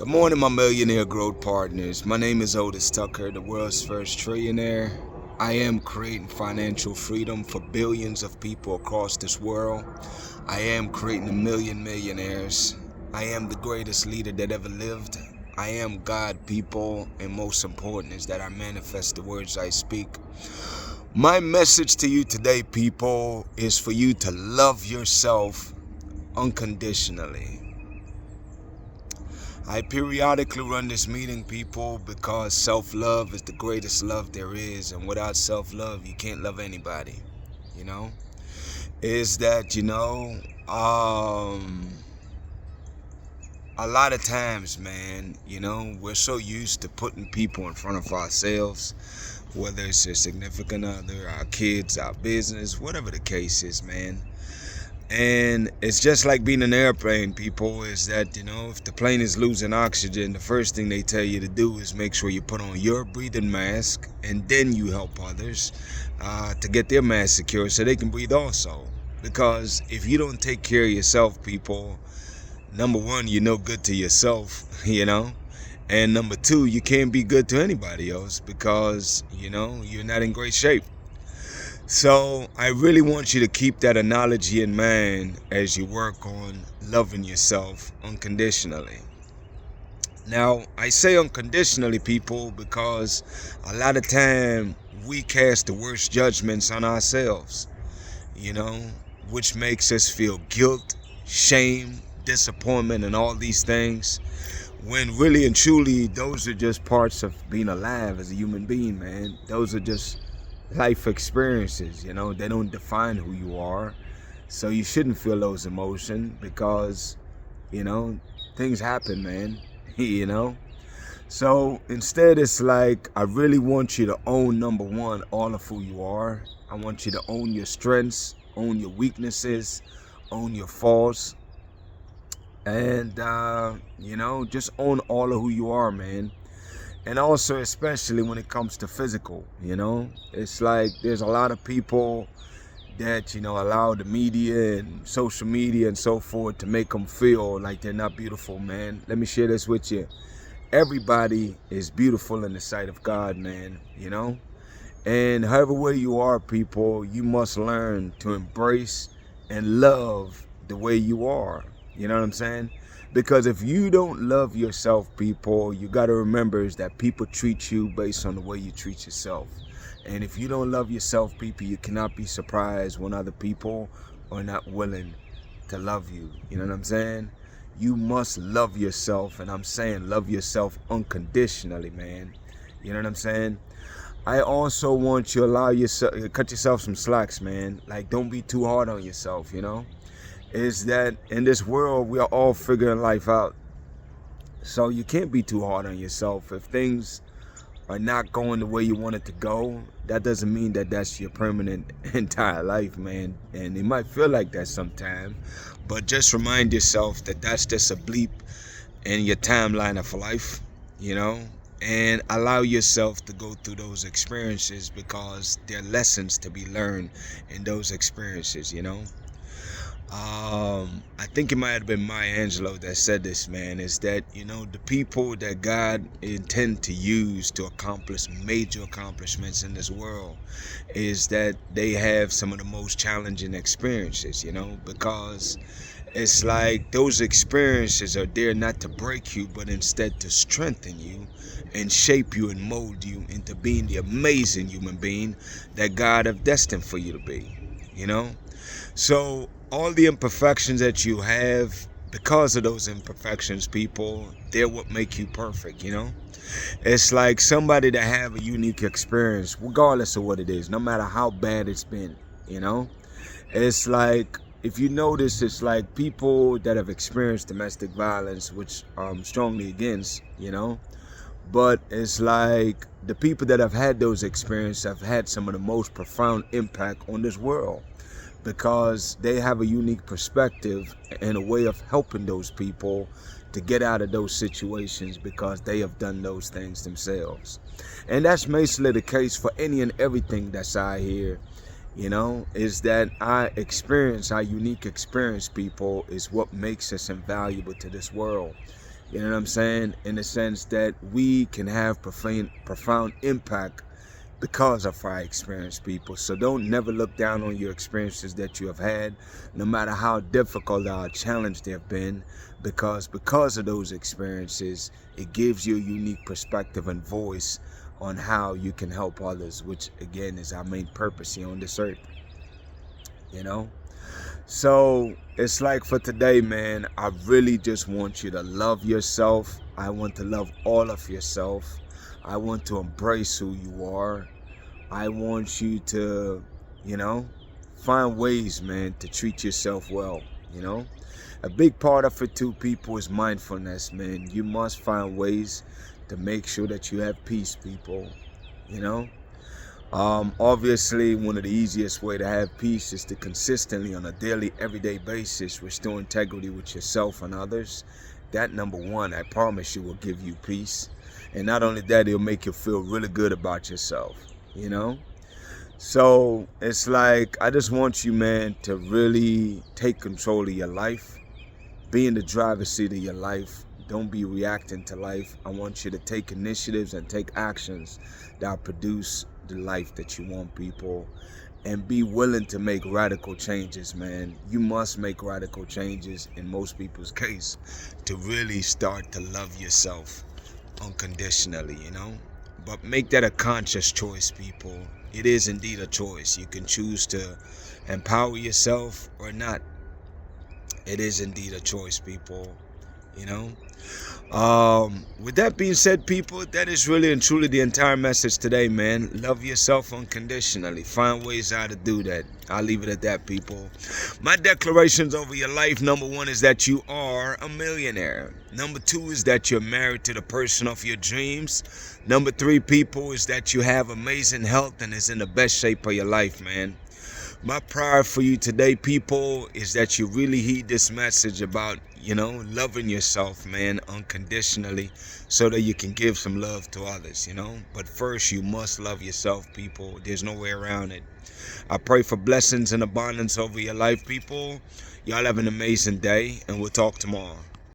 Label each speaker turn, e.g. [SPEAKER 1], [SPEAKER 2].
[SPEAKER 1] Good morning, my millionaire growth partners. My name is Otis Tucker, the world's first trillionaire. I am creating financial freedom for billions of people across this world. I am creating a million millionaires. I am the greatest leader that ever lived. I am God, people, and most important is that I manifest the words I speak. My message to you today, people, is for you to love yourself unconditionally. I periodically run this meeting, people, because self-love is the greatest love there is, and without self-love, you can't love anybody, is that, a lot of times, man, we're so used to putting people in front of ourselves, whether it's a significant other, our kids, our business, whatever the case is, man. And it's just like being an airplane, people, is that, if the plane is losing oxygen, the first thing they tell you to do is make sure you put on your breathing mask, and then you help others to get their mask secure so they can breathe also. Because if you don't take care of yourself, people, number one, you're no good to yourself, and number two, you can't be good to anybody else because, you're not in great shape. So I really want you to keep that analogy in mind as you work on loving yourself unconditionally. Now, I say unconditionally, people, because a lot of time we cast the worst judgments on ourselves, which makes us feel guilt, shame, disappointment, and all these things. When really and truly, those are just parts of being alive as a human being, man. Those are just life experiences, they don't define who you are. So you shouldn't feel those emotions because, things happen, man, So instead, it's like, I really want you to own, number one, all of who you are. I want you to own your strengths, own your weaknesses, own your faults, and, just own all of who you are, man. And also, especially when it comes to physical, it's like there's a lot of people that, allow the media and social media and so forth to make them feel like they're not beautiful, man. Let me share this with you. Everybody is beautiful in the sight of God, man, And however way you are, people, you must learn to embrace and love the way you are. You know what I'm saying? Because if you don't love yourself, people, you got to remember is that people treat you based on the way you treat yourself. And if you don't love yourself, people, you cannot be surprised when other people are not willing to love you. You know what I'm saying? You must love yourself. And I'm saying love yourself unconditionally, man. You know what I'm saying? I also want you to allow yourself, cut yourself some slacks, man. Like, don't be too hard on yourself, is that in this world, we are all figuring life out. So you can't be too hard on yourself. If things are not going the way you want it to go, that doesn't mean that that's your permanent entire life, man. And it might feel like that sometimes, but just remind yourself that that's just a bleep in your timeline of life, and allow yourself to go through those experiences because there are lessons to be learned in those experiences, I think it might have been Maya Angelou that said this, man, is that, the people that God intend to use to accomplish major accomplishments in this world is that they have some of the most challenging experiences, because it's like those experiences are there not to break you, but instead to strengthen you and shape you and mold you into being the amazing human being that God have destined for you to be, So all the imperfections that you have, because of those imperfections, people, they're what make you perfect, It's like somebody that have a unique experience, regardless of what it is, no matter how bad it's been, It's like, if you notice, it's like people that have experienced domestic violence, which I'm strongly against, But it's like the people that have had those experiences have had some of the most profound impact on this world, because they have a unique perspective and a way of helping those people to get out of those situations because they have done those things themselves. And that's basically the case for any and everything that's out here, is that our experience, our unique experience, people, is what makes us invaluable to this world. You know what I'm saying? In the sense that we can have profound impact because of our experience, people. So don't never look down on your experiences that you have had, no matter how difficult or challenged they have been, because of those experiences, it gives you a unique perspective and voice on how you can help others, which again is our main purpose here on this earth. You know? So it's like for today, man, I really just want you to love yourself. I want to love all of yourself. I want to embrace who you are. I want you to, find ways, man, to treat yourself well, A big part of it too, people, is mindfulness, man. You must find ways to make sure that you have peace, people, Obviously, one of the easiest way to have peace is to consistently, on a daily, everyday basis, restore integrity with yourself and others. That, number one, I promise you, will give you peace. And not only that, it'll make you feel really good about yourself, So it's like, I just want you, man, to really take control of your life. Be in the driver's seat of your life. Don't be reacting to life. I want you to take initiatives and take actions that produce the life that you want, people. And be willing to make radical changes, man. You must make radical changes, in most people's case, to really start to love yourself unconditionally, But make that a conscious choice, people. It is indeed a choice. You can choose to empower yourself or not. It is indeed a choice, people, With that being said, people, that is really and truly the entire message today, man. Love yourself unconditionally. Find ways how to do that. I'll leave it at that, people. My declarations over your life: number one is that you are a millionaire. Number two is that you're married to the person of your dreams. Number three, people, is that you have amazing health and is in the best shape of your life, man. My prayer for you today, people, is that you really heed this message about, loving yourself, man, unconditionally, so that you can give some love to others, But first, you must love yourself, people. There's no way around it. I pray for blessings and abundance over your life, people. Y'all have an amazing day, and we'll talk tomorrow.